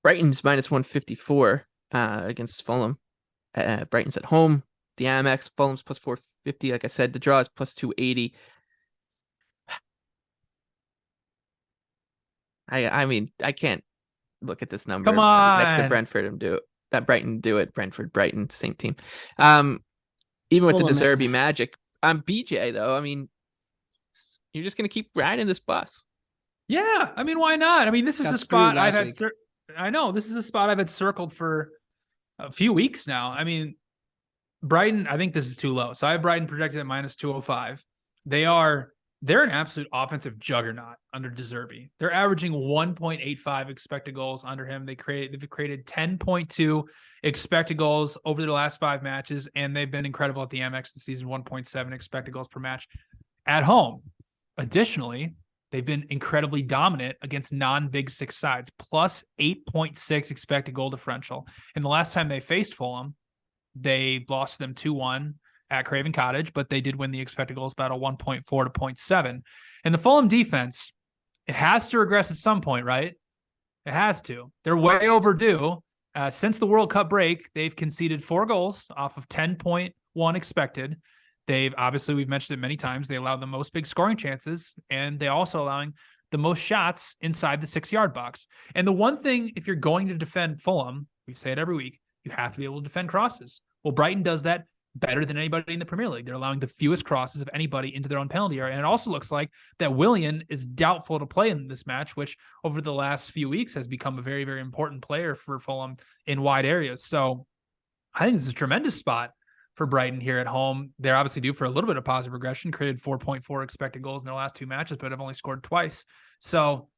Brighton's minus 154 against Fulham. Brighton's at home. The Amex, Fulham's plus 450. Like I said, the draw is plus 280. I mean, I can't look at this Come number next to on. Brentford and do it. That Brighton do it. Brentford, Brighton, same team. Um, Even with the Fulham, man. Deserby magic, BJ though. I mean, you're just gonna keep riding this bus. Yeah, I mean, why not? I mean, this is Got a screwed spot I've last had. week. I know this is a spot I've had circled for a few weeks now. I mean, Brighton, I think this is too low. So I have Brighton projected at minus 205. They're an absolute offensive juggernaut under De Zerbi. They're averaging 1.85 expected goals under him. They've created 10.2 expected goals over the last 5 matches, and they've been incredible at the Amex this season, 1.7 expected goals per match at home. Additionally, they've been incredibly dominant against non-Big Six sides, plus 8.6 expected goal differential. And the last time they faced Fulham, they lost them 2-1 at Craven Cottage, but they did win the expected goals battle 1.4 to 0.7. And the Fulham defense, it has to regress at some point, right? It has to. They're way overdue. Since the World Cup break, they've conceded 4 goals off of 10.1 expected. We've mentioned it many times, they allow the most big scoring chances, and they also allowing the most shots inside the 6-yard box. And the one thing, if you're going to defend Fulham, we say it every week, you have to be able to defend crosses. Well, Brighton does that better than anybody in the Premier League. They're allowing the fewest crosses of anybody into their own penalty area. And it also looks like that Willian is doubtful to play in this match, which over the last few weeks has become a very, very important player for Fulham in wide areas. So I think this is a tremendous spot for Brighton here at home. They're obviously due for a little bit of positive regression, created 4.4 expected goals in their last 2 matches, but have only scored twice. So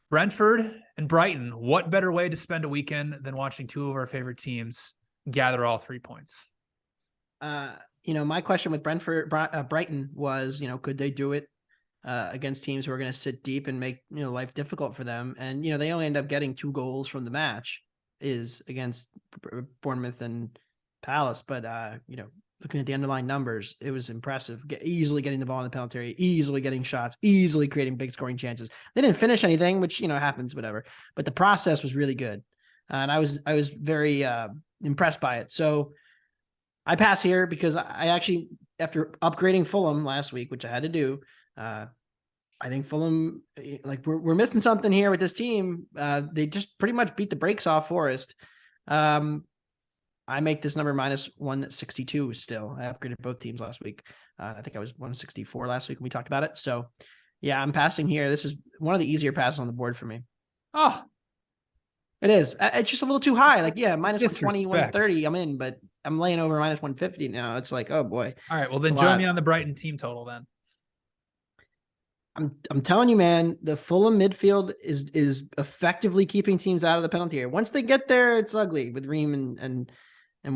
Brentford and Brighton, what better way to spend a weekend than watching 2 of our favorite teams gather all 3 points? My question with Brighton was, could they do it against teams who are going to sit deep and make, life difficult for them? And, they only end up getting 2 goals from the match is against Bournemouth and Palace. But, looking at the underlying numbers, it was impressive. Easily getting the ball in the penalty area, easily getting shots, easily creating big scoring chances. They didn't finish anything, which, happens, whatever. But the process was really good. And I was very impressed by it. So I pass here because I actually, after upgrading Fulham last week, which I had to do, I think Fulham, like we're missing something here with this team. They just pretty much beat the brakes off Forest. I make this number minus 162 still. I upgraded both teams last week. I think I was 164 last week when we talked about it. So yeah, I'm passing here. This is one of the easier passes on the board for me. Oh, it is. It's just a little too high. Like, yeah, minus 120, disrespect. 130, I'm in, but I'm laying over minus 150 now. It's like, oh boy. All right, well then join me on the Brighton team total then. I'm telling you, man, the Fulham midfield is effectively keeping teams out of the penalty area. Once they get there, it's ugly with Ream and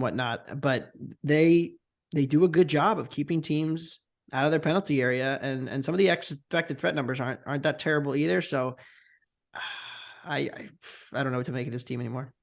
whatnot. But they do a good job of keeping teams out of their penalty area, and some of the expected threat numbers aren't that terrible either. So I don't know what to make of this team anymore.